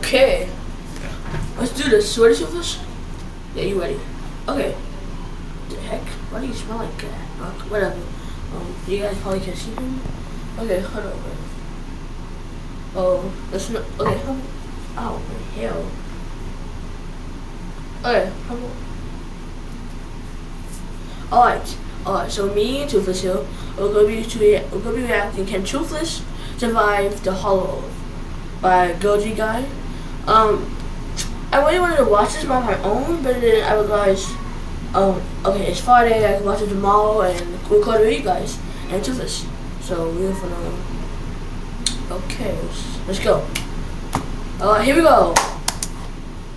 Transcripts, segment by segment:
Okay. Let's do this. Ready, Toothless? Yeah, you ready? Okay. What the heck? Why do you smell like that? Whatever. You guys probably can't see him. Okay, hold on. Oh, that's not. Okay, hold on. Oh, the hell. Okay, hold on. Alright, so me and Toothless here, we're gonna be reacting. Can Toothless survive the Hollow by Goji Guy? I really wanted to watch this by my own, but then I realized, okay, it's Friday, I can watch it tomorrow and record it with you guys and Toothless. So we're gonna, okay, let's go. Alright, here we go.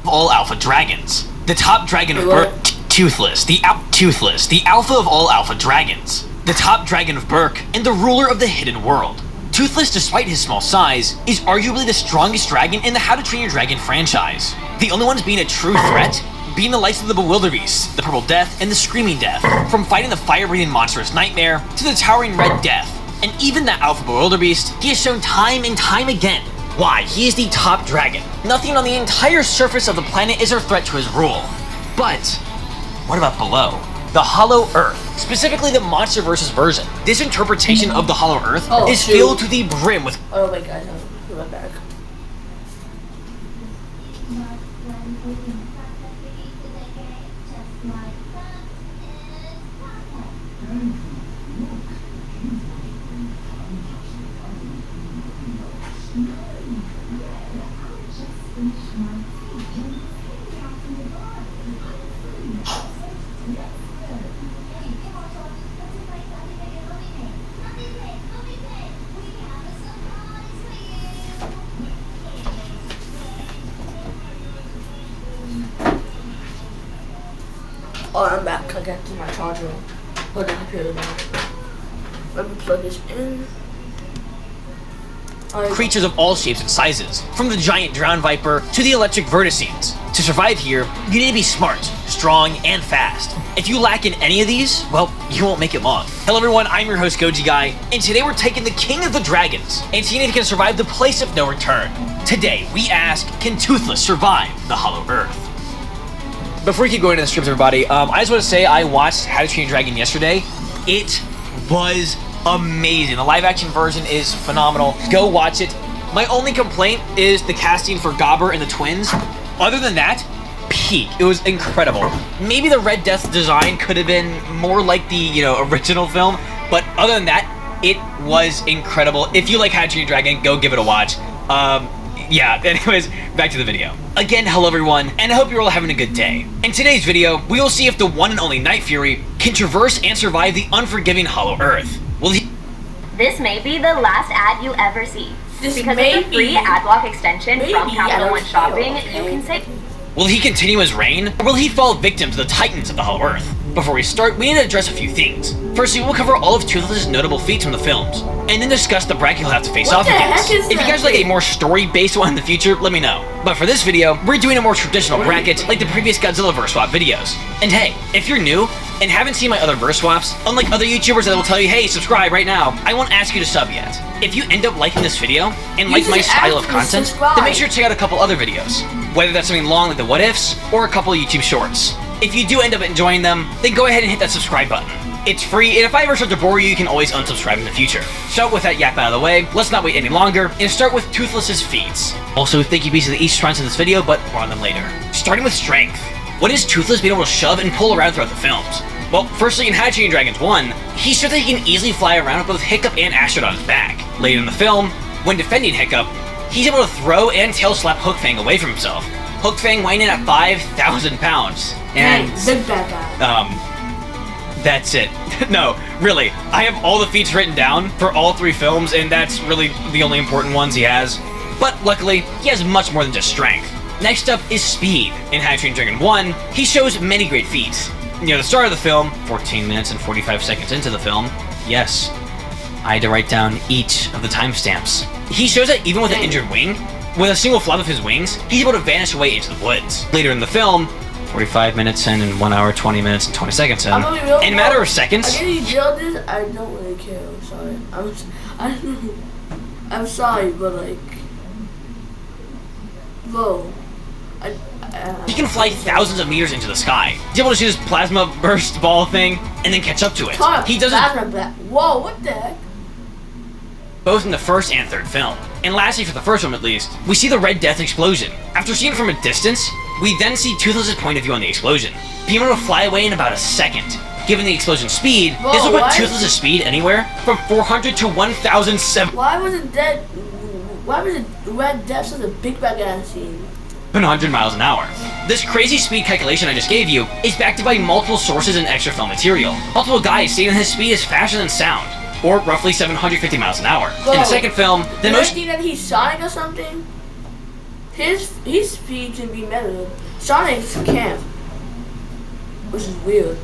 All alpha dragons. The top dragon of Berk, Toothless. The alpha of all alpha dragons. The top dragon of Berk and the ruler of the hidden world. Toothless, despite his small size, is arguably the strongest dragon in the How to Train Your Dragon franchise. The only ones being a true threat being the likes of the Bewilderbeast, the Purple Death, and the Screaming Death. From fighting the fire-breathing monstrous Nightmare to the towering Red Death. And even that alpha Bewilderbeast, he has shown time and time again why he is the top dragon. Nothing on the entire surface of the planet is a threat to his rule. But what about below? The Hollow Earth, specifically the MonsterVersus version. This interpretation of the Hollow Earth is filled to the brim with... Oh my god, I'm right back. Oh, I'm back. I got to my charger. Put the computer down. Let me plug this in. Creatures of all shapes and sizes, from the giant drowned viper to the electric verticines. To survive here, you need to be smart, strong, and fast. If you lack in any of these, well, you won't make it long. Hello everyone, I'm your host Goji Guy, and today we're taking the king of the dragons and seeing if he can survive the place of no return. Today, we ask, can Toothless survive the Hollow Earth? Before we keep going into the scripts, everybody, I just want to say I watched How to Train Your Dragon yesterday. It was amazing. The live-action version is phenomenal. Go watch it. My only complaint is the casting for Gobber and the twins. Other than that, peak. It was incredible. Maybe the Red Death design could have been more like the, original film, but other than that, it was incredible. If you like How to Train Your Dragon, go give it a watch. Yeah, anyways, back to the video. Again, hello everyone, and I hope you're all having a good day. In today's video, we will see if the one and only Night Fury can traverse and survive the unforgiving Hollow Earth. This may be the last ad you ever see. Because of the free ad block extension from Capital One Shopping, you can save. Will he continue his reign, or will he fall victim to the titans of the Hollow Earth? Before we start, we need to address a few things. Firstly, we'll cover all of Toothless' notable feats from the films, and then discuss the bracket he'll have to face off against. If you guys like a more story-based one in the future, let me know. But for this video, we're doing a more traditional bracket like the previous Godzilla verse swap videos. And hey, if you're new and haven't seen my other verse swaps, unlike other YouTubers that will tell you, hey, subscribe right now, I won't ask you to sub yet. If you end up liking this video and like my style of content, then make sure to check out a couple other videos. Whether that's something long like the what ifs, or a couple of YouTube shorts. If you do end up enjoying them, then go ahead and hit that subscribe button. It's free, and if I ever start to bore you, you can always unsubscribe in the future. So with that yap out of the way, let's not wait any longer, and start with Toothless' feats. Also, thank you pieces of each sponsor in this video, but more on them later. Starting with strength. What is Toothless being able to shove and pull around throughout the films? Well, firstly, in How to Train Your Dragons 1, he showed that he can easily fly around with both Hiccup and Astrid on his back. Later in the film, when defending Hiccup, he's able to throw and tail slap Hook Fang away from himself. Hook Fang weighing in at 5,000 pounds. And big bad guy. That's it. No, really, I have all the feats written down for all three films, and that's really the only important ones he has. But luckily, he has much more than just strength. Next up is speed. In How to Train Your Dragon 1, he shows many great feats. Near the start of the film, 14 minutes and 45 seconds into the film, yes, I had to write down each of the timestamps. He shows that even with an injured wing, with a single flap of his wings, he's able to vanish away into the woods. Later in the film, 45 minutes in and 1 hour, 20 minutes and 20 seconds in a matter of seconds. I really jailed this. I don't really care. I'm sorry. I'm sorry, but like, Whoa. He can fly thousands of meters into the sky. He's able to shoot his plasma burst ball thing and then catch up to it. He does it. Whoa, what the heck? Both in the first and third film. And lastly, for the first film at least, we see the Red Death explosion. After seeing it from a distance, we then see Toothless' point of view on the explosion, being able to fly away in about a second. Given the explosion speed, this will put Toothless' speed anywhere from 400 to 1,007. Why was the Red Death such a big bad ass scene? 100 miles an hour. This crazy speed calculation I just gave you is backed by multiple sources and extra film material. Multiple guys stating his speed is faster than sound, or roughly 750 miles an hour. Whoa. In the second film, the most think that he's Sonic or something? His speed can be measured. Sonic can't, which is weird.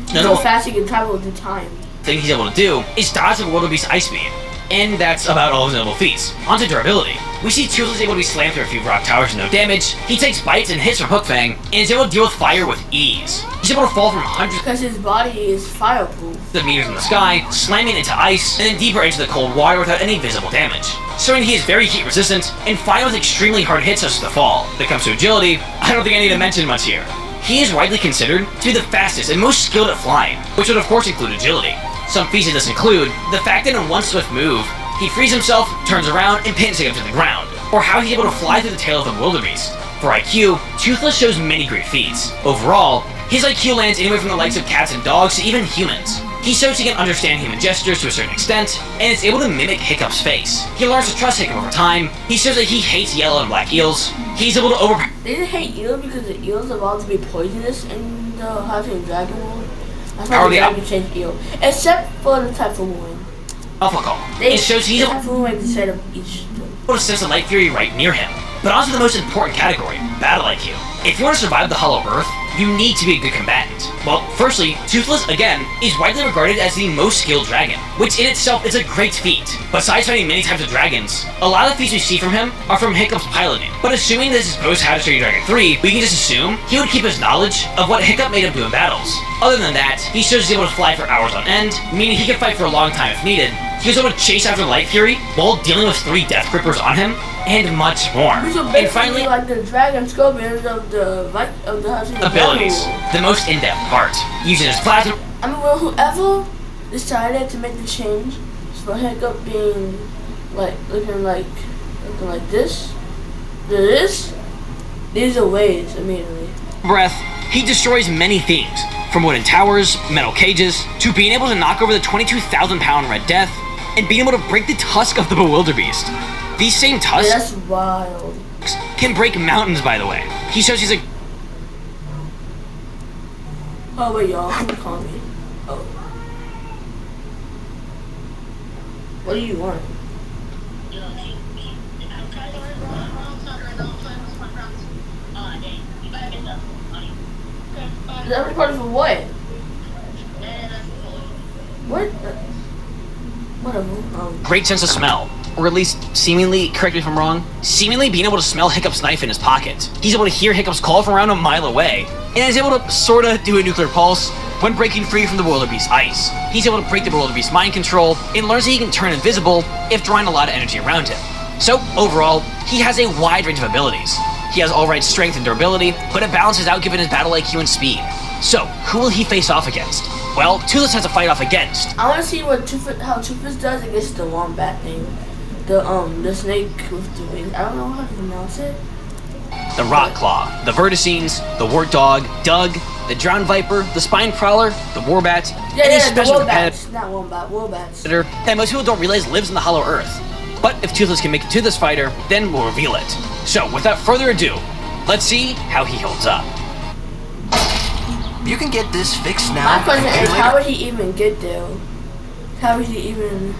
So fast he can travel through time. Thing he's able to do is dodge the wildebeest ice beam. And that's about all his notable feats. Onto durability. We see Toothless able to be slammed through a few rock towers with no damage. He takes bites and hits from Hook Fang, and is able to deal with fire with ease. He's able to fall from hundreds because his body is fireproof of meters in the sky, slamming into ice, and then deeper into the cold water without any visible damage. Showing he is very heat resistant, and fine with extremely hard hits such as the fall. When it comes to agility, I don't think I need to mention much here. He is widely considered to be the fastest and most skilled at flying, which would of course include agility. Some feats of this include the fact that in one swift move, he frees himself, turns around, and pins him to the ground, or how he's able to fly through the tail of the wildebeest. For IQ, Toothless shows many great feats. Overall, his IQ lands anywhere from the likes of cats and dogs to even humans. He shows he can understand human gestures to a certain extent, and is able to mimic Hiccup's face. He learns to trust Hiccup over time. He shows that he hates yellow and black eels. He's able to overpower. They didn't hate eels because the eels are about to be poisonous in the House of Dragon World. I thought the dragon changed eel, except for the Typhoon Wing. Alpha Call. It shows he's able to sense the Light Fury right near him. But on to the most important category, Battle IQ. If you want to survive the Hollow Earth, you need to be a good combatant. Well, firstly, Toothless, again, is widely regarded as the most skilled dragon, which in itself is a great feat. Besides fighting many types of dragons, a lot of the feats we see from him are from Hiccup's piloting. But assuming this is post How to Train Your Dragon 3, we can just assume he would keep his knowledge of what Hiccup made him do in battles. Other than that, he shows he's able to fly for hours on end, meaning he can fight for a long time if needed. He was able to chase after Light Fury while dealing with 3 Death Grippers on him, and much more. And finally, like the dragon scorpions of the abilities, the most in-depth part, using his plasma. I mean, well, whoever decided to make the change for Hiccup being looking like this, these are ways immediately. Breath. He destroys many things, from wooden towers, metal cages, to being able to knock over the 22,000-pound Red Death, and being able to break the tusk of the bewildebeest. These same tusks that's wild. Can break mountains, by the way. He shows he's a... Oh, wait, y'all. Call me. Oh. What do you want? Is that recording for what? What? Whatever. Great sense of smell. Or at least, seemingly, correct me if I'm wrong, seemingly being able to smell Hiccup's knife in his pocket. He's able to hear Hiccup's call from around a mile away, and is able to sorta do a nuclear pulse when breaking free from the wildebeest ice. He's able to break the wildebeest mind control, and learns that he can turn invisible if drawing a lot of energy around him. So, overall, he has a wide range of abilities. He has all right strength and durability, but it balances out given his battle IQ and speed. So, who will he face off against? Well, Toothless has to fight off against. I want to see how Toothless does against the wombat thing. The snake with the wings. I don't know how to pronounce it. The Rock Claw, the Verticines, the Wart Dog, Doug, the Drowned Viper, the Spine Prowler, the Warbat, any special competitor. Not wombat, worbats. That most people don't realize lives in the Hollow Earth. But if Toothless can make it to this fighter, then we'll reveal it. So, without further ado, let's see how he holds up. You can get this fixed now. My question is, how would he even get there? How would he even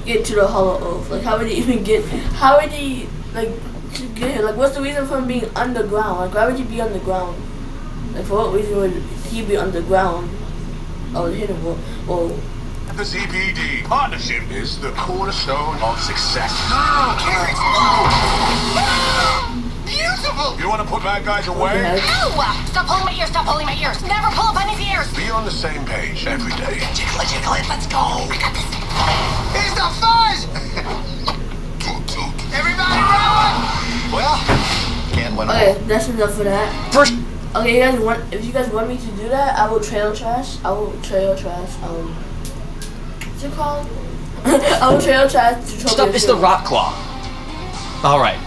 get to the Hollow Earth? Like, how would he even get? How would he to get here? Like, what's the reason for him being underground? Like, why would he be underground? Like, for what reason would he be underground? Oh, hidden world. Well. The ZPD partnership is the cornerstone of success. No, carrots, no! Beautiful! You want to put bad guys away? No! Stop pulling my ears, stop pulling my ears! Never pull up on his ears! Be on the same page every day. Jiggle it, let's go! I got this! Here's the fuzz! Everybody roll! Well, Okay, that's enough for that. First. Okay, if you guys want me to do that, I will trail trash. What's it called? I will trail trash. Next up is the rock claw. All right.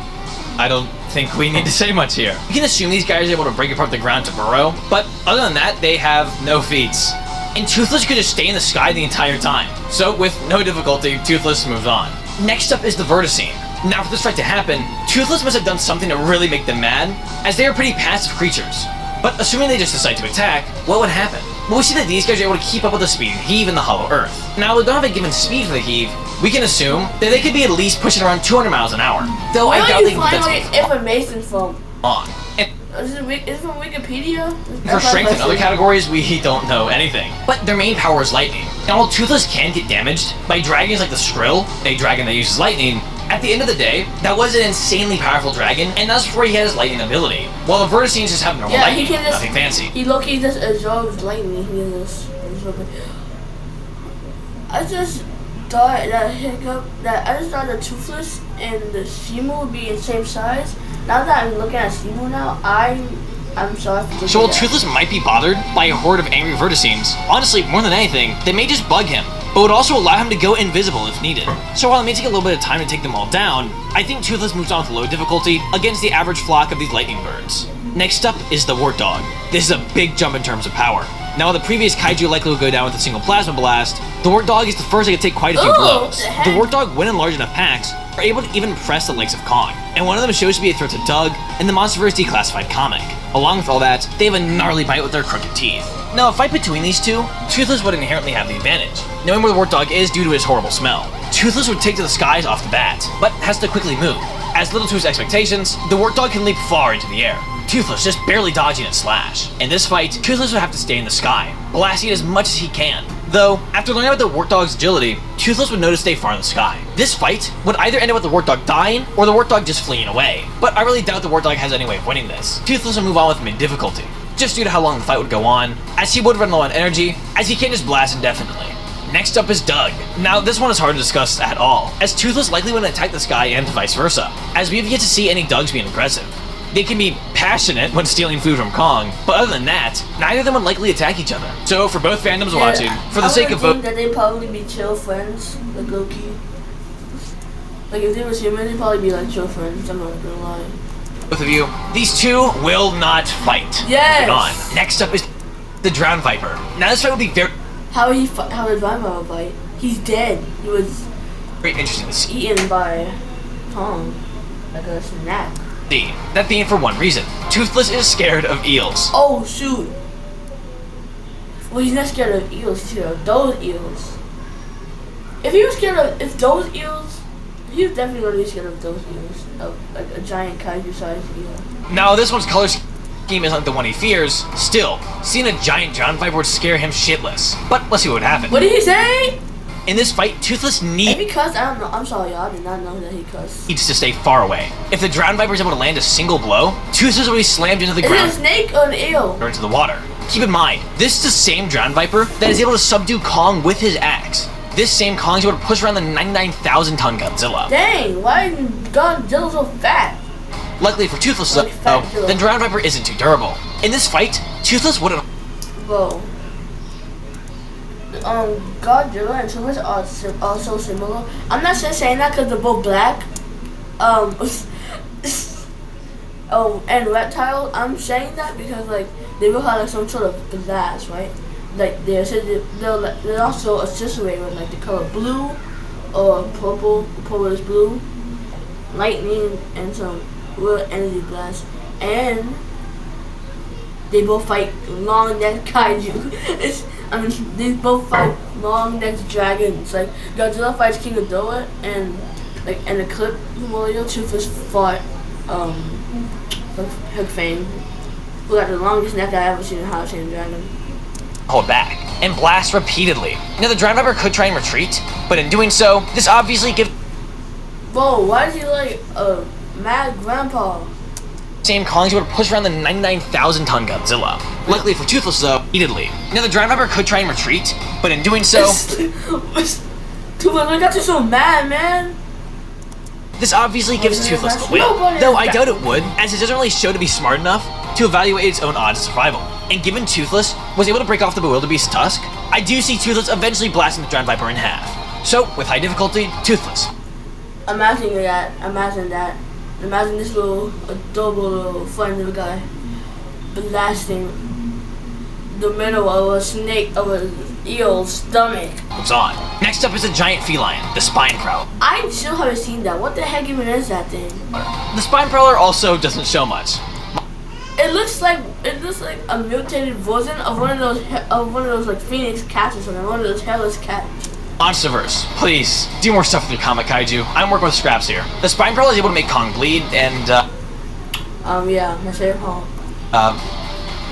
I don't think we need to say much here. You can assume these guys are able to break apart the ground to burrow, but other than that, they have no feats. And Toothless could just stay in the sky the entire time. So with no difficulty, Toothless moves on. Next up is the Verticine. Now for this fight to happen, Toothless must have done something to really make them mad, as they are pretty passive creatures. But assuming they just decide to attack, what would happen? Well, we see that these guys are able to keep up with the speed and heave in the hollow earth. Now, we don't have a given speed for the heave, we can assume that they could be at least pushing around 200 miles an hour. Though I doubt they can get that information from on. And is it from Wikipedia? for strength and other categories, we don't know anything. But their main power is lightning. And while Toothless can get damaged by dragons like the Skrill, a dragon that uses lightning, at the end of the day, that was an insanely powerful dragon, and that's before he had his lightning ability. While the Verticines just have normal lightning, nothing fancy. He low-key just absorbs lightning. I just thought that Toothless and the Simu would be in the same size. Now that I'm looking at Simu now, I'm sorry for So while Toothless might be bothered by a horde of angry Verticines, honestly, more than anything, they may just bug him, but would also allow him to go invisible if needed. So while it may take a little bit of time to take them all down, I think Toothless moves on with low difficulty against the average flock of these lightning birds. Next up is the Wart Dog. This is a big jump in terms of power. Now while the previous kaiju likely will go down with a single plasma blast, the Wart Dog is the first that can take quite a few blows. The Wart Dog, when in large enough packs, are able to even press the legs of Kong, and one of them shows to be a threat to Doug in the MonsterVerse Declassified comic. Along with all that, they have a gnarly bite with their crooked teeth. Now, a fight between these two, Toothless would inherently have the advantage, knowing where the Wart Dog is due to his horrible smell. Toothless would take to the skies off the bat, but has to quickly move. As little to his expectations, the Wart Dog can leap far into the air, Toothless just barely dodging a slash. In this fight, Toothless would have to stay in the sky, blasting as much as he can. Though, after learning about the Wart Dog's agility, Toothless would know to stay far in the sky. This fight would either end up with the Wart Dog dying, or the Wart Dog just fleeing away. But I really doubt the Wart Dog has any way of winning this. Toothless would move on with mid-difficulty, just due to how long the fight would go on, as he would run low on energy, as he can't just blast indefinitely. Next up is Doug. Now, this one is hard to discuss at all, as Toothless likely wouldn't attack the sky and vice versa, as we have yet to see any Dougs being aggressive. They can be passionate when stealing food from Kong, but other than that, neither of them would likely attack each other. So, for both fandoms watching, for the sake of both, that they'd probably be chill friends, like Loki. Like if they were human, they'd probably be like chill friends. I'm not gonna lie. Both of you, these two will not fight. Yes. On. Next up is the Drowned Viper. Now this fight will be very. How did Drowned Viper fight? He's dead. He was very interesting to see. Eaten by Kong, like a snack. That being for one reason. Toothless is scared of eels. Oh shoot. Well, he's not scared of eels, he's scared of those eels. If he was scared of those eels, he was definitely going to be scared of those eels. Of like a giant kaiju-sized eel. Now this one's color scheme isn't the one he fears. Still, seeing a giant Drowned Viper would scare him shitless. But let's see what would happen. What did he say? In this fight, Toothless needs. If he cussed, I don't know. I'm sorry, y'all. I did not know that he cussed. Needs to stay far away. If the Drowned Viper is able to land a single blow, Toothless will be slammed into the ground. Is it a snake or an eel? Or into the water. Keep in mind, this is the same Drowned Viper that is able to subdue Kong with his axe. This same Kong is able to push around the 99,000-ton Godzilla. Dang, why is Godzilla so fat? Luckily for Toothless, though, the Drowned Viper isn't too durable. In this fight, Toothless would have. Whoa. Godzilla and Toothless are so similar. I'm not just saying that because they're both black. And reptile. I'm saying that because like they will have like some sort of glass, right? Like they're also associated with like the color blue or purple. Purple is blue, lightning, and some real energy blast. And they both fight long-necked kaiju. They both fight long-necked dragons. Like Godzilla fights King Ghidorah, and like in the clip Mario, Toothless fought Hook Fang, who got the longest neck I ever seen in How to Train Your Dragon. Hold back and blast repeatedly. Now the Drowned Viper could try and retreat, but in doing so, this obviously gives. Whoa! Why is he like a mad grandpa? Same Kong's able to push around the 99,000-ton Godzilla. Luckily for Toothless, though, repeatedly. Now the Drowned Viper could try and retreat, but in doing so, Toothless, I got you so mad, man. This obviously gives Toothless the win, though I doubt it would, as it doesn't really show to be smart enough to evaluate its own odds of survival. And given Toothless was able to break off the Bewilderbeast's tusk, I do see Toothless eventually blasting the Giant Viper in half. So, with high difficulty, Toothless. Imagine that. Imagine this little adorable little funny little guy blasting the middle of a snake, of an eel's stomach. Moves on. Next up is a giant feline, the Spine Prowler. I still haven't seen that. What the heck even is that thing? The Spine Prowler also doesn't show much. It looks like a mutated version of one of those like phoenix cats or something. One of those hairless cats. Monsterverse, please do more stuff with your comic kaiju. I'm working with scraps here. The Spine Prowler is able to make Kong bleed and yeah, my favorite Kong.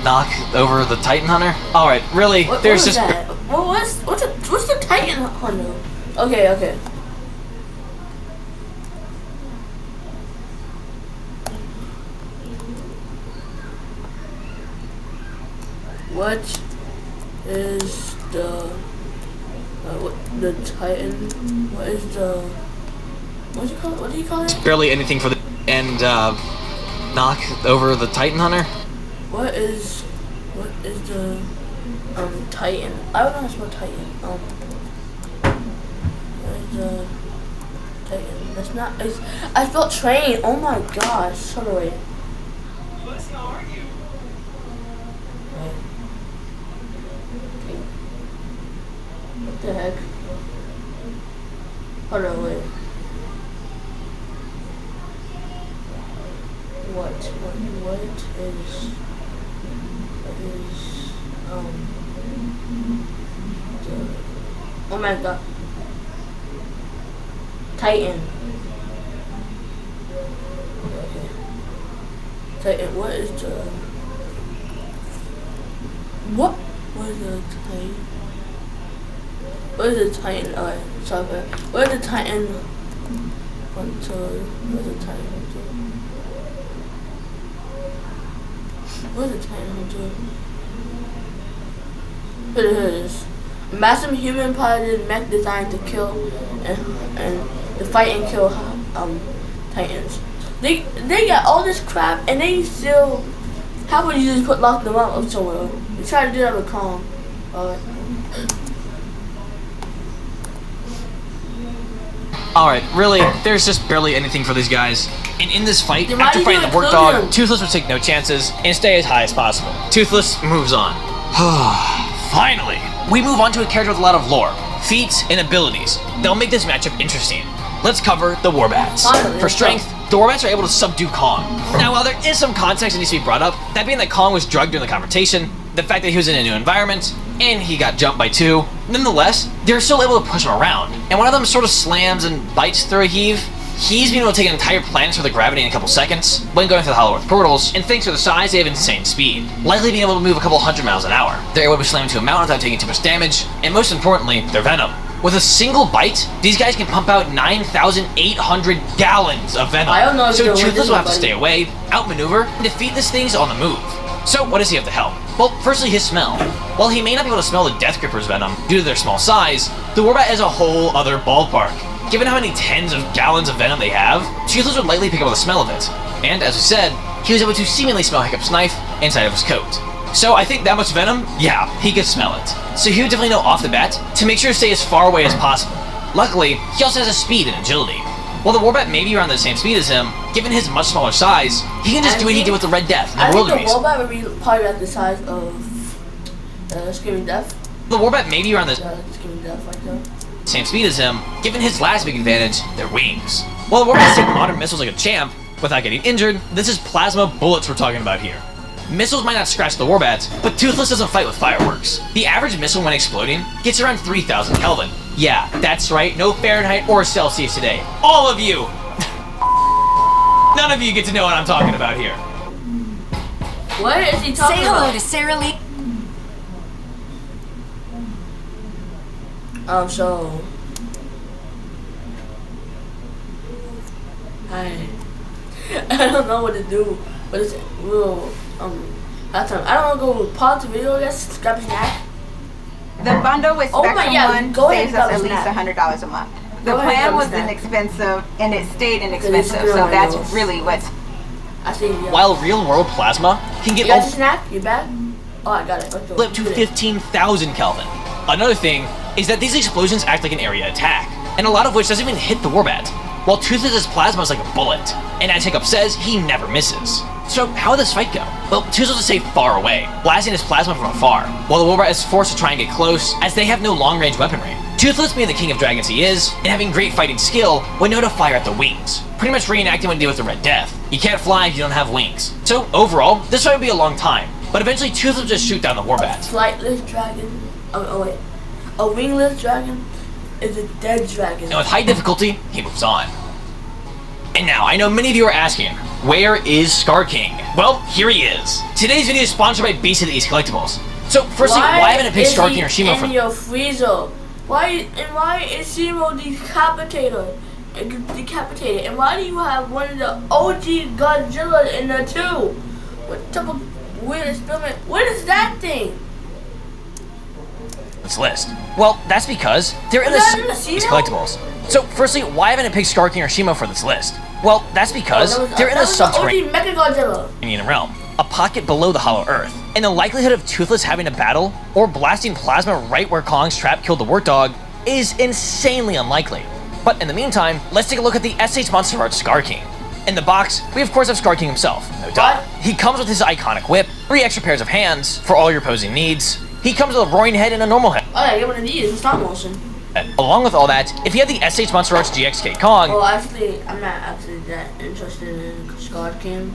Knock over the Titan Hunter. All right, really? There's just that? What's the Titan Hunter? Okay. What is the Titan? What is the what do you call it? Barely anything for the and knock over the Titan Hunter. What is the Titan? I don't know how to spell Titan. What is the Titan? That's not. I spelled train. Oh my gosh! Sorry. How are you? What the heck? Hold on, wait. What is oh my god. Titan. Okay. Titan, what is the what? What is the Titan? What is the Titan? Alright, sorry. What is the Titan? What is the Titan? What is the Titan Hunter? Here it is. Massive human piloted mech designed to kill and to fight and kill Titans. They got all this crap and they still. How would you just lock them up somewhere? They try to do that with Kong. Alright, really, there's just barely anything for these guys. And in this fight, after fighting the work dog, Toothless would take no chances and stay as high as possible. Toothless moves on. Finally! We move on to a character with a lot of lore, feats, and abilities. They'll make this matchup interesting. Let's cover the Warbats. For strength, the Warbats are able to subdue Kong. Now, while there is some context that needs to be brought up, that being that Kong was drugged during the confrontation, the fact that he was in a new environment, and he got jumped by two, nonetheless, they're still able to push him around. And one of them sort of slams and bites through a heave. He's been able to take an entire planet through the gravity in a couple seconds when going through the Hollow Earth portals, and thanks to their size, they have insane speed, likely being able to move a couple hundred miles an hour. They're able to slam into a mountain without taking too much damage, and most importantly, their venom. With a single bite, these guys can pump out 9,800 gallons of venom. So Toothless will have to stay away, outmaneuver, and defeat this thing's on the move. So what does he have to help? Well, firstly, his smell. While he may not be able to smell the Death Gripper's venom due to their small size, the Warbat is a whole other ballpark. Given how many tens of gallons of venom they have, Toothless would likely pick up on the smell of it. And as we said, he was able to seemingly smell Hiccup's knife inside of his coat. So I think that much venom, yeah, he could smell it. So he would definitely know off the bat to make sure to stay as far away as possible. Luckily, he also has a speed and agility. While the Warbat may be around the same speed as him, given his much smaller size, he can just do what he did with the Red Death and the Wildebeest. I think the Warbat would be probably like the size of Screaming Death. The Warbat may be around the Screaming Death like that. Same speed as him, given his last big advantage, their wings. While the Warbats take modern missiles like a champ, without getting injured, this is plasma bullets we're talking about here. Missiles might not scratch the Warbats, but Toothless doesn't fight with fireworks. The average missile when exploding gets around 3,000 Kelvin. Yeah, that's right, no Fahrenheit or Celsius today. All of you! None of you get to know what I'm talking about here. What is he talking about? Say hello to Sarah Lee. So I don't know what to do, but it's real that's I don't want to go pause the video, I guess, grab a snack. The bundle with Spectrum One saves us at least $100 a month. The plan was inexpensive, and it stayed inexpensive, so that's really what... While real-world plasma can get... You got the snack? You back? Oh, I got it. Flip to 15,000 Kelvin. Another thing is that these explosions act like an area attack, and a lot of which doesn't even hit the Warbat, while Toothless' plasma is like a bullet, and as Hiccup says, he never misses. So how would this fight go? Well, Toothless is safe far away, blasting his plasma from afar, while the Warbat is forced to try and get close, as they have no long-range weaponry. Toothless, being the king of dragons he is, and having great fighting skill, would know to fire at the wings, pretty much reenacting what he did with the Red Death. You can't fly if you don't have wings. So overall, this fight would be a long time, but eventually Toothless would just shoot down the Warbat. A flightless dragon, a wingless dragon is a dead dragon. And with high difficulty, he moves on. And now, I know many of you are asking, where is Scar King? Well, here he is. Today's video is sponsored by Beast of the East Collectibles. So, firstly, why haven't I picked Scar King or Shimo for your freezer? Why is Shimo decapitated? And why do you have one of the OG Godzilla in there too? What type of weird experiment? What is that thing? This list. Well, that's because they're in these collectibles. So, firstly, why haven't I picked Scar King or Shimo for this list? Well, that's because they're in the subterranean realm, a pocket below the Hollow Earth, and the likelihood of Toothless having a battle or blasting plasma right where Kong's trap killed the Warthog is insanely unlikely. But in the meantime, let's take a look at the SH Monster Art Scar King. In the box, we of course have Scar King himself, no doubt. He comes with his iconic whip, 3 extra pairs of hands for all your posing needs. He comes with a roaring head and a normal head. Oh yeah, get one of these in stop motion. Along with all that, if you have the SH Monster Arts GXK Kong... Well, actually, I'm not actually that interested in Scar King.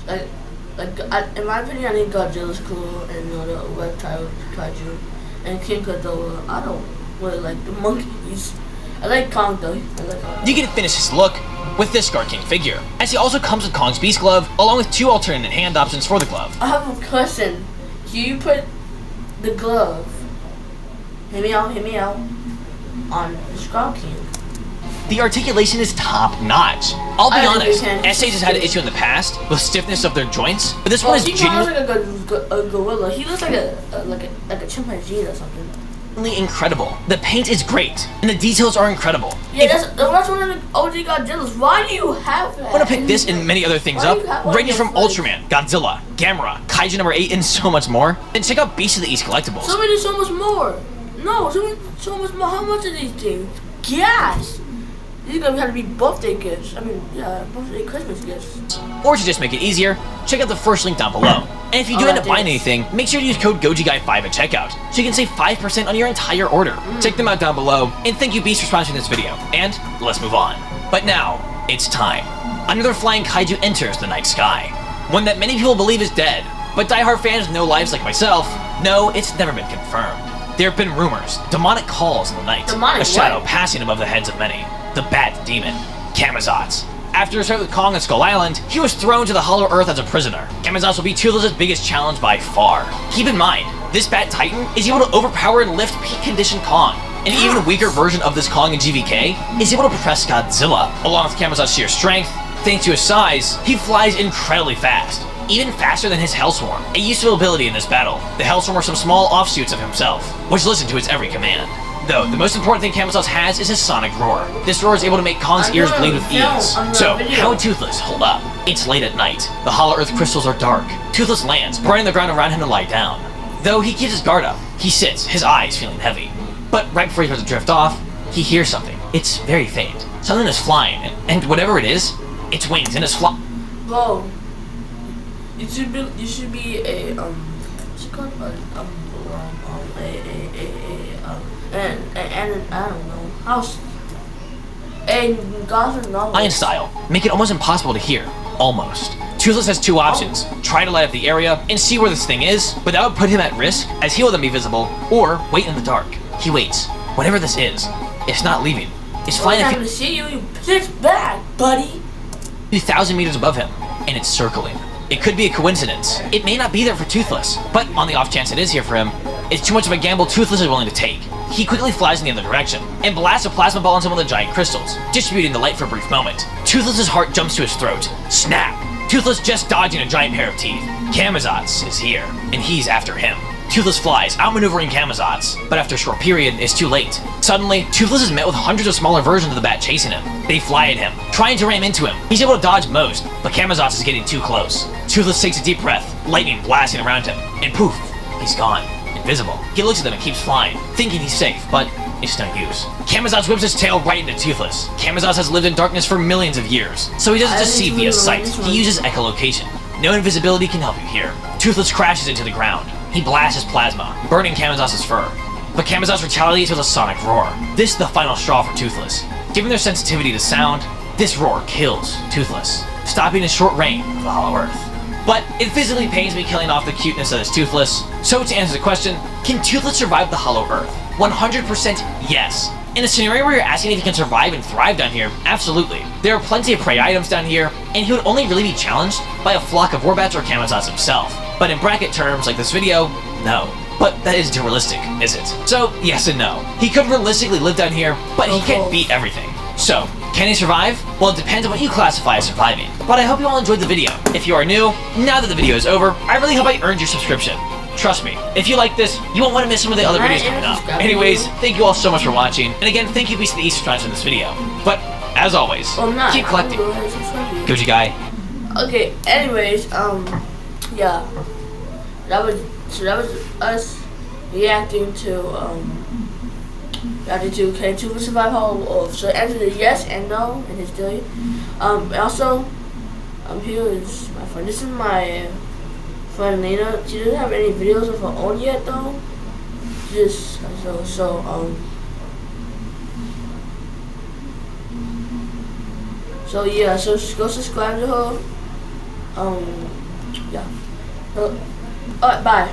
In my opinion, I think Godzilla's cool, and the reptile kaiju, and King Ghidorah. I don't really like the monkeys. I like Kong though. You can finish his look with this Scar King figure, as he also comes with Kong's Beast Glove, along with 2 alternate hand options for the glove. I have a question. Do you put the glove, hear me out, on the Scar King? The articulation is top notch. I'll be honest, SH has had an issue in the past with stiffness of their joints, but this one is genuinely like a gorilla. He looks like a chimpanzee or something. Incredible. The paint is great, and the details are incredible. Yeah, that's one of the OG Godzillas. Why do you have that? I'm gonna pick this and many other things up, ranging from Ultraman, Godzilla, Gamera, Kaiju number 8, and so much more. And check out Beast of the East Collectibles. So much more. No, so much more. How much are these things? Gas. These are gonna have to be birthday gifts. Birthday Christmas gifts. Or to just make it easier, check out the first link down below. And if you do end up buying anything, make sure to use code GOJIGUY5 at checkout, so you can save 5% on your entire order. Check them out down below, and thank you Beast for sponsoring this video. And let's move on. But now, it's time. Another flying kaiju enters the night sky. One that many people believe is dead, but diehard fans with no lives like myself know it's never been confirmed. There have been rumors, demonic calls in the night, a shadow passing above the heads of many. The Bat Demon, Camazotz. After his fight with Kong on Skull Island, he was thrown to the Hollow Earth as a prisoner. Camazotz will be Toothless' biggest challenge by far. Keep in mind, this Bat Titan is able to overpower and lift peak condition Kong. An even weaker version of this Kong in GVK is able to press Godzilla. Along with Camazotz's sheer strength, thanks to his size, he flies incredibly fast. Even faster than his Hellswarm, a useful ability in this battle. The Hellswarm are some small offshoots of himself, which listen to his every command. Though, the most important thing Camazotz has is his sonic roar. This roar is able to make Kong's ears bleed with ease. So, how would Toothless hold up? It's late at night. The Hollow Earth crystals are dark. Toothless lands, burning the ground around him to lie down. Though he keeps his guard up, he sits, his eyes feeling heavy. But right before he starts to drift off, he hears something. It's very faint. Something is flying, and whatever it is, it's wings and it's Bro, you should be a what's it called? And I don't know. House. Lion style. Make it almost impossible to hear. Almost. Toothless has 2 options. Try to light up the area and see where this thing is, but that would put him at risk, as he will then be visible, or wait in the dark. He waits. Whatever this is, it's not leaving. It's flying to see you, you pitch back, buddy. 2,000 meters above him, and it's circling. It could be a coincidence. It may not be there for Toothless, but on the off chance it is here for him, it's too much of a gamble Toothless is willing to take. He quickly flies in the other direction, and blasts a plasma ball on some of the giant crystals, distributing the light for a brief moment. Toothless's heart jumps to his throat. Snap! Toothless just dodging a giant pair of teeth. Camazotz is here, and he's after him. Toothless flies, outmaneuvering Camazotz, but after a short period, it's too late. Suddenly, Toothless is met with hundreds of smaller versions of the bat chasing him. They fly at him, trying to ram into him. He's able to dodge most, but Camazotz is getting too close. Toothless takes a deep breath, lightning blasting around him, and poof, he's gone. Invisible. He looks at them and keeps flying, thinking he's safe, but it's no use. Camazotz whips his tail right into Toothless. Camazotz has lived in darkness for millions of years, so he doesn't just see via sight, he uses echolocation. No invisibility can help you here. Toothless crashes into the ground. He blasts his plasma, burning Camazotz's fur. But Camazotz retaliates with a sonic roar. This is the final straw for Toothless. Given their sensitivity to sound, this roar kills Toothless, stopping his short reign of the Hollow Earth. But it physically pains me killing off the cuteness that is Toothless. So to answer the question, can Toothless survive the Hollow Earth? 100% yes. In a scenario where you're asking if he can survive and thrive down here, absolutely. There are plenty of prey items down here, and he would only really be challenged by a flock of Warbats or Camazotz himself. But in bracket terms like this video, no. But that isn't too realistic, is it? So, yes and no. He could realistically live down here, but he can't beat everything. So, can he survive? Well, it depends on what you classify as surviving. But I hope you all enjoyed the video. If you are new, now that the video is over, I really hope I earned your subscription. Trust me, if you like this, you won't want to miss some of the other videos coming up. Anyways, thank you all so much for watching, and again, thank you to the Easter fans in this video. But, as always, keep collecting. Goji Guy. Okay, anyways, yeah. That was us reacting to, can Toothless survive Hollow Earth? So answer the yes and no in his day. Also, here is my friend. This is my friend Lena. She doesn't have any videos of her own yet though. So yeah, so just go subscribe to her. Yeah. Alright, bye.